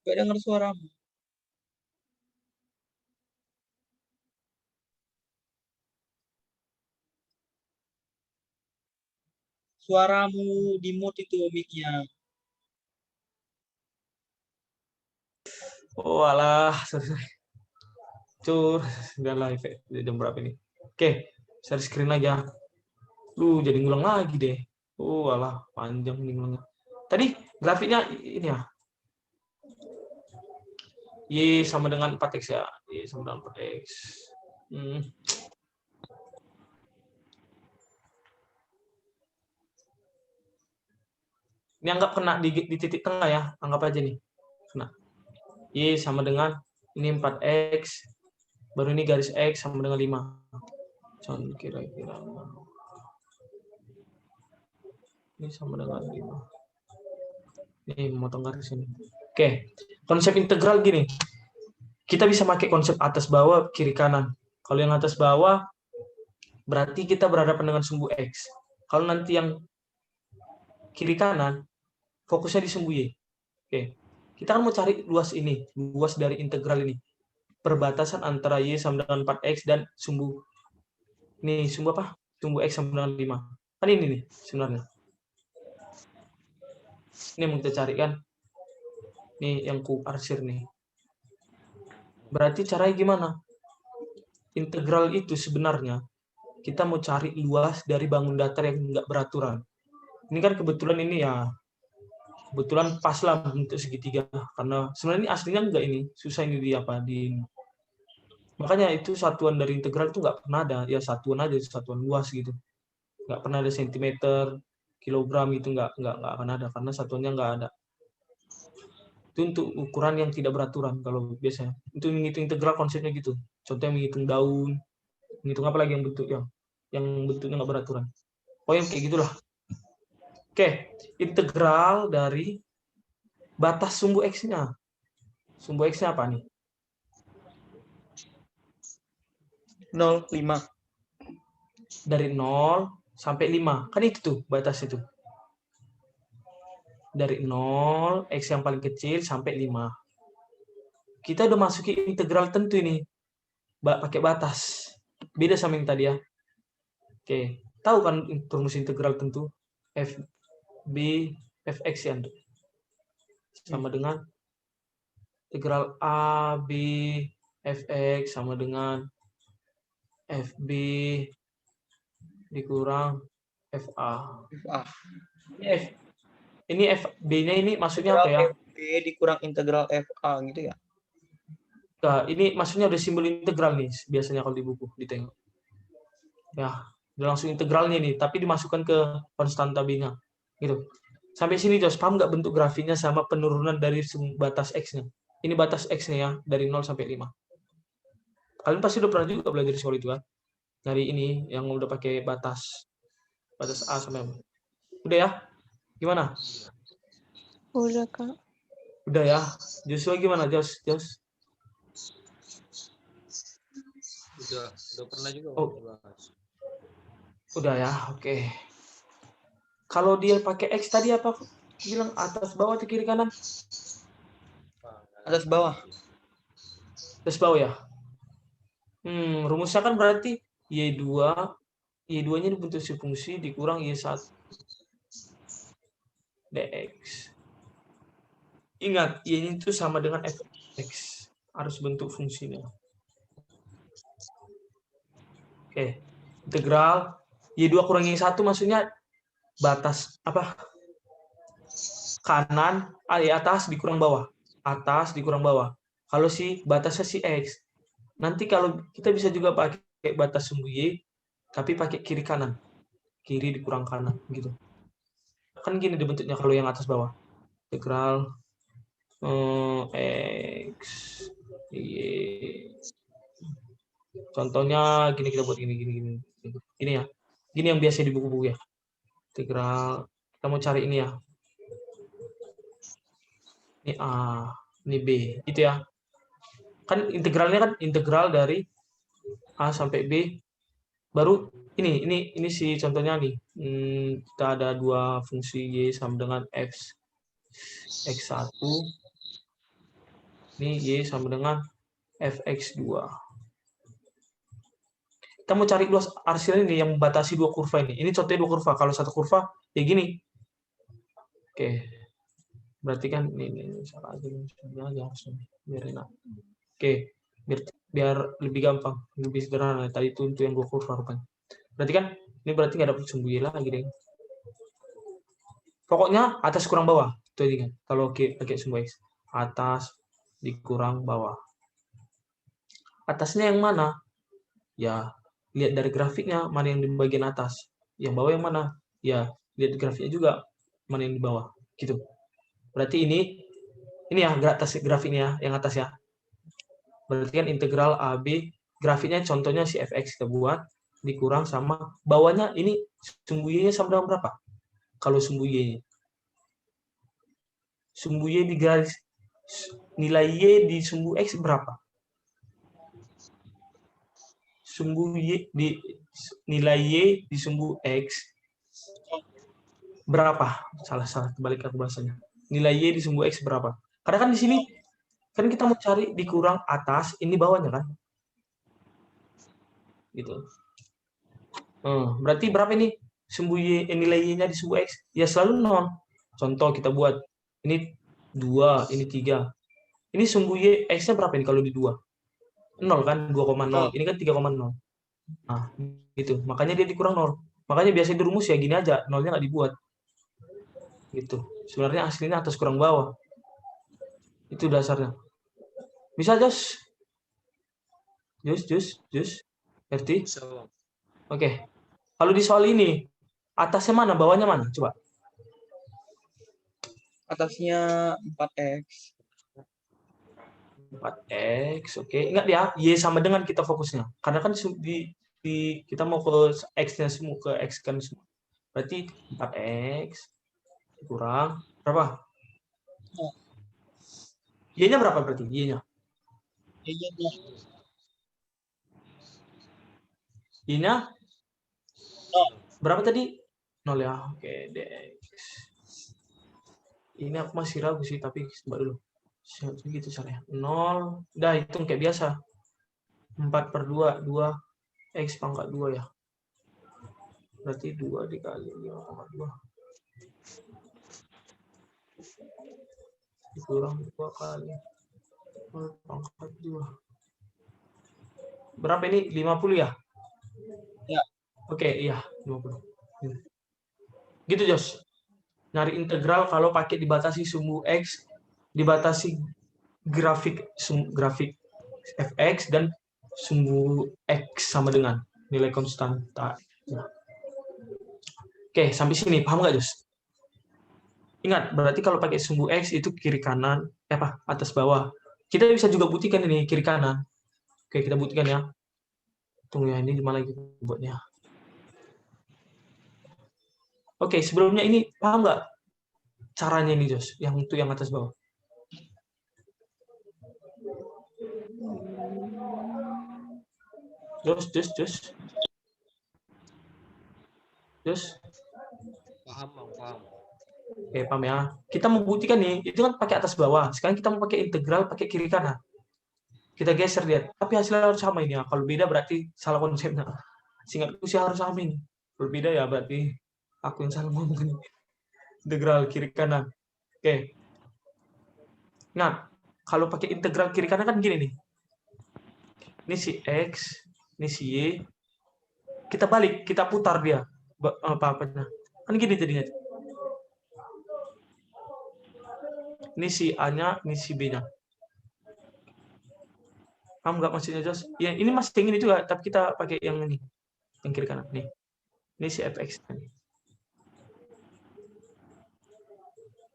Gak dengar suaramu. Suaramu di mute itu mic-nya. Oh alah, sorry. Cur, udah live jam berapa ini? Oke, share screen aja. Jadi ngulang lagi deh. Oh alah, panjang nih ngulangnya. Tadi grafiknya ini ya. Y sama dengan 4X ya. Y sama dengan 4X. Ini anggap kena di titik tengah ya. Anggap aja nih. Kena. Y sama dengan ini 4X. Baru ini garis X sama dengan 5. Contoh kira-kira. Ini sama dengan 5. Ini memotong garis ini. Oke. Konsep integral gini. Kita bisa pakai konsep atas bawah, kiri kanan. Kalau yang atas bawah, berarti kita berhadapan dengan sumbu X. Kalau nanti yang kiri kanan, fokusnya di sumbu Y. Oke. Kita kan mau cari luas ini, luas dari integral ini. Perbatasan antara Y sama dengan 4X dan sumbu. Ini sumbu apa? Sumbu X sama dengan 5. Kan ini nih sebenarnya. Ini yang kita cari kan. Ini yang ku arsir nih. Berarti caranya gimana? Integral itu sebenarnya kita mau cari luas dari bangun datar yang nggak beraturan. Ini kan kebetulan ini ya, kebetulan pas lah bentuk segitiga. Karena sebenarnya ini aslinya enggak ini, susah ini di apa di. Makanya itu satuan dari integral itu nggak pernah ada, ya satuan aja, satuan luas gitu. Nggak pernah ada sentimeter, kilogram itu nggak akan ada karena satuannya nggak ada. Itu untuk ukuran yang tidak beraturan kalau biasanya. Itu menghitung integral konsepnya gitu. Contohnya menghitung daun, menghitung apa lagi yang bentuk yang bentuknya nggak beraturan. Oh yang kayak gitulah. Oke, integral dari batas sumbu X-nya. Sumbu X-nya apa nih? 0,5. Dari 0 sampai 5. Kan itu tuh batas itu. Dari 0, X yang paling kecil sampai 5. Kita udah masukin integral tentu ini. Pakai batas. Beda sama yang tadi ya. Oke, tahu kan rumus integral tentu? F B fx ya, sama dengan integral A B fx sama dengan FB dikurang FA. Ini FB-nya ini maksudnya apa ya? FB dikurang integral FA gitu ya? Nah, ini maksudnya udah simbol integral nih biasanya kalau di buku ditengok. Ya, udah langsung integralnya nih, tapi dimasukkan ke konstanta B-nya. Gitu. Sampai sini Jos, paham nggak bentuk grafiknya sama penurunan dari batas X-nya? Ini batas X-nya ya, dari 0 sampai 5. Kalian pasti udah pernah juga belajar soal itu kan? Dari ini yang udah pakai batas A sampai M. Udah ya? Gimana? Udah, Kak. Udah ya. Joshua gimana, Jos? Udah pernah juga bahas. Udah ya, oke. Kalau dia pakai X tadi apa? Bilang atas bawah atau kiri kanan? Atas bawah. Atas bawah ya. Rumusnya kan berarti Y2 Y2-nya dibentuk fungsi dikurang Y1 dx. Ingat, Y itu sama dengan fx. Harus bentuk fungsinya. Oke. Integral Y2 kurang Y1 maksudnya batas apa? Kanan, atas dikurang bawah. Atas dikurang bawah. Kalau batasnya X. Nanti kalau kita bisa juga pakai batas sumbu Y, tapi pakai kiri kanan. Kiri dikurang kanan gitu. Kan gini dibentuknya kalau yang atas bawah. Integral X Y. Contohnya gini kita buat gini. Gini ya. Gini yang biasa di buku-buku ya. Integral kita mau cari ini ya. Ini A, ini B, gitu ya. Kan integralnya kan integral dari A sampai B. Baru ini si contohnya nih. Kita ada dua fungsi Y sama dengan X1 Ini Y sama dengan fx2. Kita mau cari dua arsial ini yang membatasi dua kurva ini. Ini contohnya dua kurva. Kalau satu kurva, ya gini. Oke. Berarti kan ini salah aja harusnya biar enak. Oke. Biar lebih gampang, lebih sederhana. Tadi itu untuk yang dua kurva rupanya. Berarti kan ini berarti nggak dapat sumbu Y lagi deh. Pokoknya atas kurang bawah. Itu aja kan. Kalau pakai sumbu X. Atas dikurang bawah. Atasnya yang mana? Ya, lihat dari grafiknya mana yang di bagian atas. Yang bawah yang mana? Ya, lihat grafiknya juga mana yang di bawah. Gitu. Berarti ini ya grafiknya yang atas ya. Berarti kan integral AB, grafiknya contohnya si fx kita buat, dikurang sama bawahnya ini sumbu Y-nya sama dengan berapa? Kalau sumbu Y-nya. Sumbu Y di garis, nilai Y di sumbu X berapa? Sumbu Y di nilai Y di sumbu X berapa? Salah kebalik aku bahasanya. Nilai Y di sumbu X berapa? Karena kan di sini kan kita mau cari dikurang atas, ini bawahnya kan? Gitu. Berarti berapa ini sumbu Y, nilai Y-nya di sumbu X? Ya selalu 0. Contoh kita buat ini 2, ini 3. Ini sumbu Y X-nya berapa ini kalau di 2? 0 kan, 2,0. Ini kan 3,0. Nah, gitu. Makanya dia dikurang 0. Makanya biasanya di rumus ya gini aja, 0-nya nggak dibuat. Gitu. Sebenarnya aslinya atas kurang bawah. Itu dasarnya. Bisa, Jos? Jos? Ngerti? Oke. Kalau di soal ini, atasnya mana, bawahnya mana? Coba. Atasnya 4x. 4x, oke. Ingat ya, Y sama dengan kita fokusnya. Karena kan kita mau ke X-nya semua, ke X kan semua. Berarti 4x kurang berapa? Y-nya berapa berarti? Y-nya? Y-nya? Berapa tadi? 0 ya. Oke, dx. Ini aku masih ragu sih, tapi coba dulu. Gitu caranya. 0. Udah hitung kayak biasa. 4/2, 2 X pangkat 2 ya. Berarti 2 dikali 5,2. Dikurang 2 kali pangkat 2. Berapa ini? 50 ya? Ya. Oke, iya. 50. Gitu, Jos. Nyari integral kalau pakai dibatasi sumbu X, dibatasi grafik fx, dan sumbu X sama dengan nilai konstanta. Oke, sampai sini. Paham nggak, Jos? Ingat, berarti kalau pakai sumbu X itu kiri kanan, atas bawah. Kita bisa juga buktikan ini kiri kanan. Oke, kita buktikan ya. Tunggu ya, ini gimana lagi buatnya. Oke, sebelumnya ini paham nggak caranya ini, Jos? Yang untuk yang atas bawah. Jos. Paham. Oke, paham ya. Kita mau buktikan nih, itu kan pakai atas bawah. Sekarang kita mau pakai integral, pakai kiri kanan. Kita geser lihat. Tapi hasilnya harus sama ini ya. Kalau beda berarti salah konsepnya. Seingatku sih harus sama ini. Kalau beda ya berarti aku yang salah ngomong ini. Integral kiri kanan. Oke. Nah, kalau pakai integral kiri kanan kan gini nih. Ini si X, ini si Y. Kita balik, kita putar dia. Apa-apanya. Kan gini jadinya. Ini si A-nya, ini si B-nya. Paham nggak maksudnya, Jos? Ya, ini masih yang ini juga, tapi kita pakai yang ini. Yang kiri kanan. Nih. Ini si fx.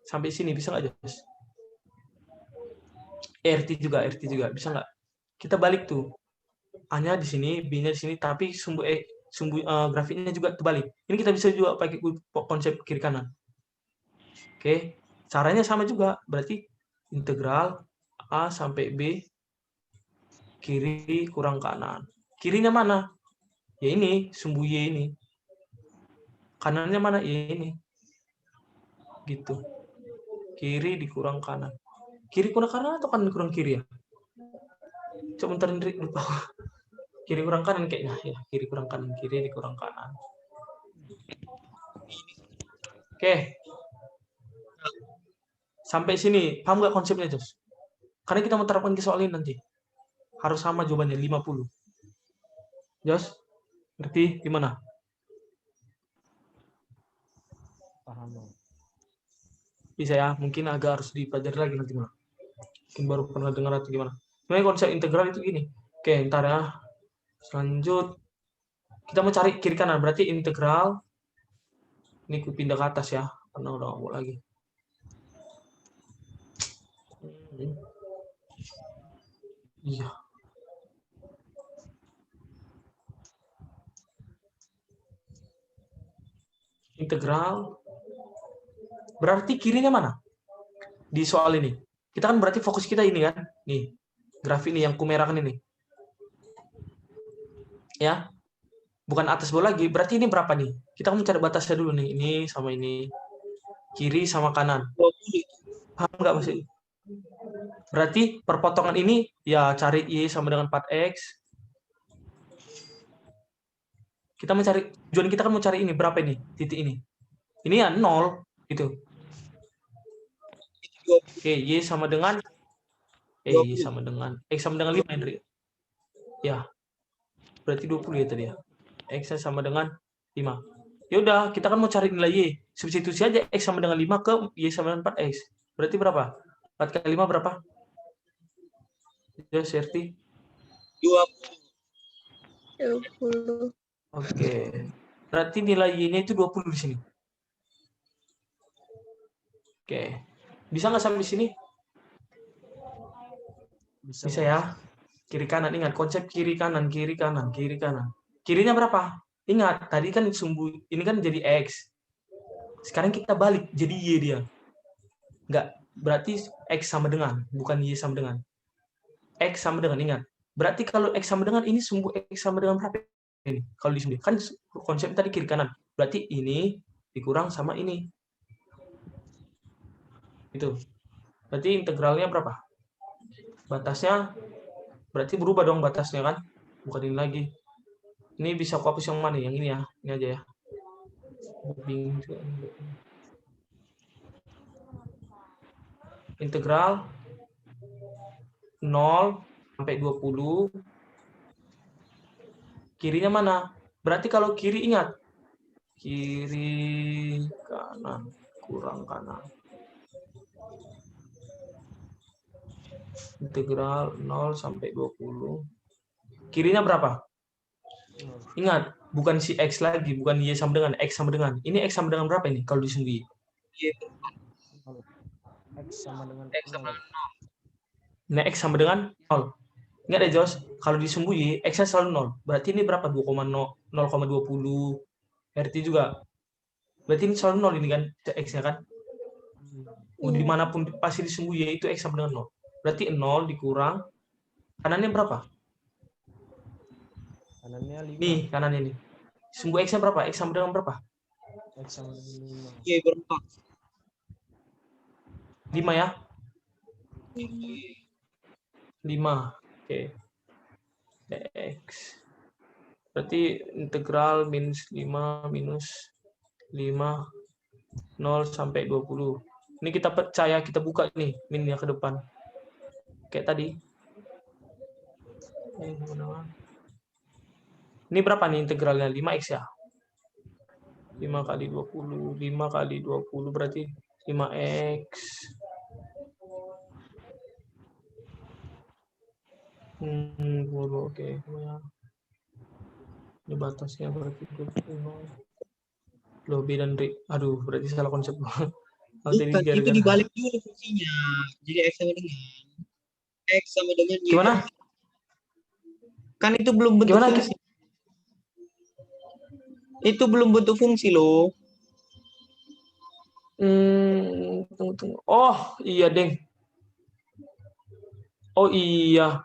Sampai sini, bisa nggak, Jos? RT juga. Bisa nggak? Kita balik tuh. A-nya di sini, B-nya di sini, tapi sumbu grafiknya juga terbalik. Ini kita bisa juga pakai konsep kiri kanan. Oke. Caranya sama juga. Berarti integral A sampai B kiri kurang kanan. Kirinya mana? Ya ini, sumbu Y ini. Kanannya mana? Ya ini. Gitu. Kiri dikurang kanan. Kiri kurang kanan atau kanan kurang kiri ya? Coba bentar Indri, lupa. Kiri kurang kanan kayaknya. Ya, kiri kurang kanan, kiri kurang kanan. Oke. Sampai sini, paham nggak konsepnya, Jos? Karena kita mau terapkan ke soal ini nanti. Harus sama jawabannya, 50. Jos, ngerti gimana? Paham. Bisa ya, mungkin agak harus dipelajari lagi nanti mah. Mungkin baru pernah dengar atau gimana. Sebenarnya konsep integral itu gini. Oke, ntar ya. Selanjut, kita mau cari kiri kanan. Berarti integral. Ini ku pindah ke atas ya, karena udah nggak mau lagi. Iya. Integral. Berarti kirinya mana? Di soal ini. Kita kan berarti fokus kita ini kan. Nih, graf ini yang kumerahkan ini. Ya. Bukan atas bawah lagi. Berarti ini berapa nih? Kita mau cari batasnya dulu nih. Ini sama ini. Kiri sama kanan. 20. Paham nggak maksudnya? Berarti perpotongan ini ya cari Y sama dengan 4X. Kita mencari, tujuan kita kan mau cari ini, berapa ini? Titik ini. Ini ya 0, gitu. Oke, Y sama dengan Y sama dengan X sama dengan 5, Hendri. Ya. Berarti 20 ya tadi ya. X sama dengan 5. Ya udah, kita kan mau cari nilai Y. Substitusi aja X sama dengan 5 ke Y sama dengan 4X. Berarti berapa? 4 kali 5 berapa? Ya, Serti. 20. Oke. Berarti nilai Y-nya itu 20 di sini. Oke. Bisa nggak sampai sini? Bisa ya. Kiri kanan, ingat konsep kiri kanan, kiri kanan, kiri kanan. Kirinya berapa? Ingat, tadi kan sumbu ini kan jadi X. Sekarang kita balik, jadi Y dia. Enggak, berarti X sama dengan, bukan Y sama dengan. X sama dengan, ingat. Berarti kalau X sama dengan, ini sumbu X sama dengan berapa? Ini, kalau disumbu. Kan konsep tadi kiri kanan. Berarti ini dikurang sama ini. Itu. Berarti integralnya berapa? Batasnya, berarti berubah dong batasnya kan? Bukan ini lagi. Ini bisa aku hapus yang mana? Yang ini ya. Ini aja ya. Integral 0 sampai 20. Kirinya mana? Berarti kalau kiri ingat. Kiri kanan kurang kanan. Integral 0 sampai 20. Kirinya berapa? Ingat, bukan si X lagi, bukan Y sama dengan, X sama dengan. Ini X sama dengan berapa ini kalau disungguhi? X sama dengan X sama 0. Nah, X sama dengan 0. Ingat ya, Jos, kalau disungguhi, X-nya selalu 0. Berarti ini berapa? 0,20. RT juga. Berarti ini selalu 0 ini kan, X-nya kan? Mau dimanapun pasti disungguhi, itu X sama dengan 0. Berarti 0 dikurang. Kanannya berapa? Kanannya 5. Nih, kanan ini. Sungguh X-nya berapa? X sama dengan berapa? X sama dengan 5. Y berempat. 5 ya? 5. Oke. X. Berarti integral minus 5 minus 5 0 sampai 20. Ini kita percaya, kita buka nih minnya ke depan. Kayak tadi. Ini berapa nih integralnya? 5x ya? 5 kali 20. 5 kali 20 berarti 5x. Oke. Ini batasnya berarti 20. Lebih dan aduh, berarti salah konsep. Bukan, itu dibalik dulu fungsinya. Jadi X sama dengan Y. Gimana? Kan itu belum bentuk Gimana? fungsi. Itu belum bentuk fungsi loh. Tunggu. Oh, iya, Deng. Oh, iya.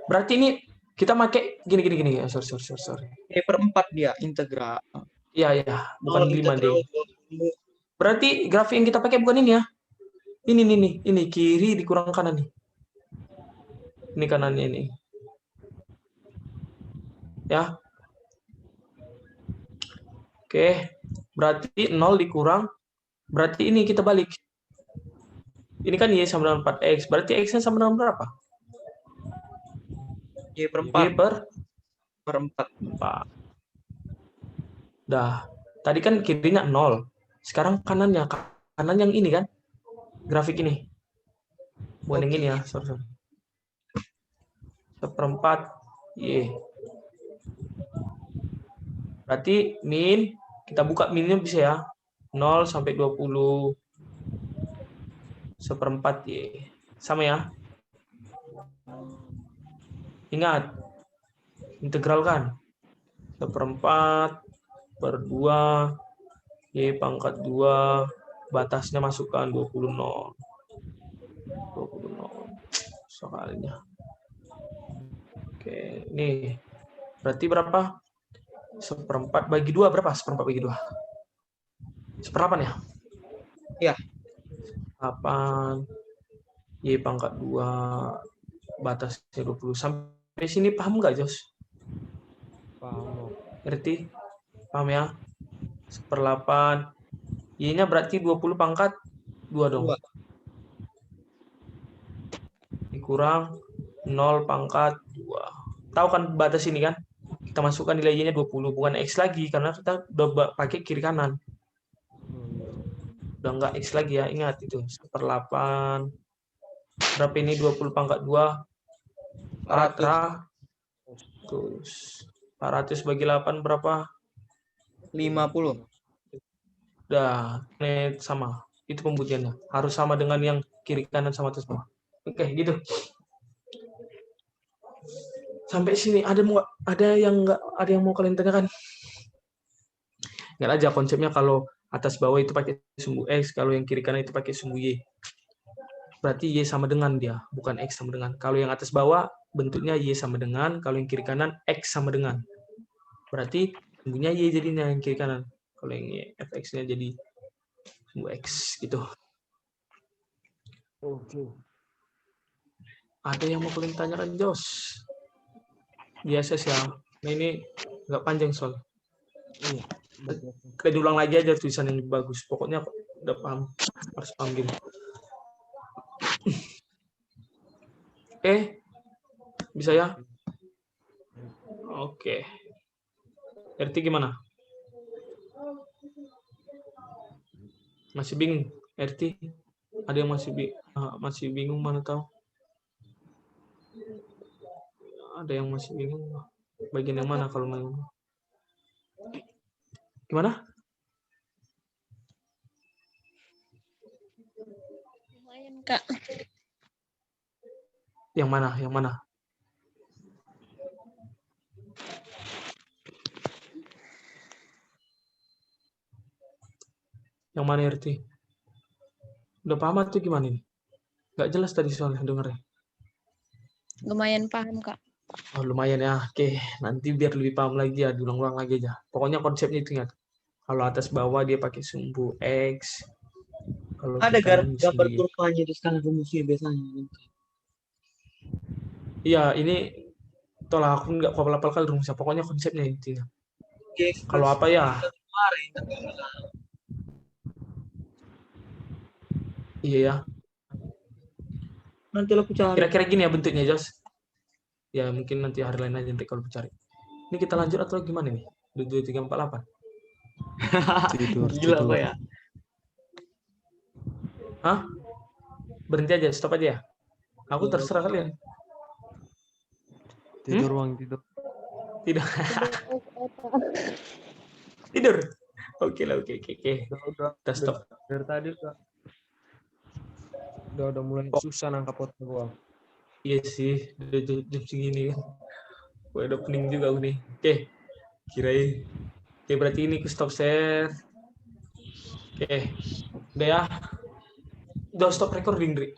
Berarti ini kita pakai gini. Sorry. Y/4 dia integral. Iya. Bukan 5, Deng. integral 20. Berarti grafik yang kita pakai bukan ini ya? Ini kiri dikurang kanan nih. Ini kanannya ini. Ya. Oke, berarti 0 dikurang, berarti ini kita balik. Ini kan Y sama dengan 4X, berarti X-nya sama dengan berapa? Y per Y 4. per Per 4. 4. Dah, tadi kan kirinya 0. Sekarang kanannya, kanan yang ini kan? Grafik ini. Bukan yang ini ya, sorry. 1/4 Y. Berarti min, kita buka minnya bisa ya. 0 sampai 20. 1/4 Y. Sama ya. Ingat, integral kan? 1/4 per 2 Y pangkat 2, batasnya masukkan 20 0. 20 0. Soalnya. Oke, nih. Berarti berapa? 1/4 bagi 2 berapa? 1/4 bagi 2. 1/8 ya? Iya. 8 Y pangkat 2 batasnya 20. Sampai sini paham nggak, Jos? Paham. Ngerti? Paham ya? 1/8 Y-nya berarti 20 pangkat 2 dong. 2. Dikurang 0 pangkat 2. Tahu kan batas ini kan? Kita masukkan nilai Y-nya 20, bukan X lagi karena kita udah pakai kiri kanan. Udah nggak X lagi ya, ingat itu. 1/8. Berapa ini 20 pangkat 2? 400. 400 bagi 8 berapa? 50. Udah, ini sama. Itu pembuktiannya. Harus sama dengan yang kiri kanan sama atas bawah. Oke, gitu. Sampai sini ada yang mau kalian tanyakan? Ingat aja konsepnya, kalau atas bawah itu pakai sumbu X, kalau yang kiri kanan itu pakai sumbu Y. Berarti Y sama dengan dia, bukan X sama dengan. Kalau yang atas bawah bentuknya Y sama dengan, kalau yang kiri kanan X sama dengan. Berarti sumbunya Y jadinya yang kiri kanan. Kalau yang Y, fx-nya jadi sumbu X gitu. Oke. Ada yang mau kalian tanyakan, Jos? Biasa sih ya. Nah ini nggak panjang soal. Iya. Kita diulang lagi aja tulisan yang bagus. Pokoknya udah paham. Harus paham gini. Oke. Bisa ya? Oke. RT gimana? Masih bingung? RT? Ada yang masih bingung, mana tahu? Ada yang masih bingung? Bagian yang mana kalau mau? Gimana? Lumayan, Kak. Yang mana? Yang mana? Yang mana RT? Udah paham atau gimana nih? Nggak jelas tadi soalnya dengarnya. Lumayan paham, Kak. Oh, lumayan ya. Oke, nanti biar lebih paham lagi ya, diulang-ulang lagi aja. Pokoknya konsepnya itu ingat. Kalau atas bawah dia pakai sumbu X. Kalau Ada kanan gambar sumbu Y. kurvanya di sekarang rumusnya biasanya. Iya, ini tolak aku nggak hafal kali rumusnya. Pokoknya konsepnya intinya. Oke, Kalau apa ya? kemarin. Iya ya. Nanti aku cari. Kira-kira gini ya bentuknya, Jos. Ya mungkin nanti hari lain aja nanti kalau cari. Ini kita lanjut atau gimana nih? 2, 3, 4, 8. Gila Pak ya. Hah? Berhenti aja, stop aja ya. Aku terserah kalian. Tidur Bang, tidur. Tidak. Tidur. Oke lah, oke. Udah. Kita stop. Dari tadi Kak. Udah mulai susah nangkap otak gua. Iya sih, udah jam segini kan. Gue udah pening juga aku nih. Oke, kirain. Oke, berarti ini aku stop share. Oke, udah ya. Udah stop recording, Dri.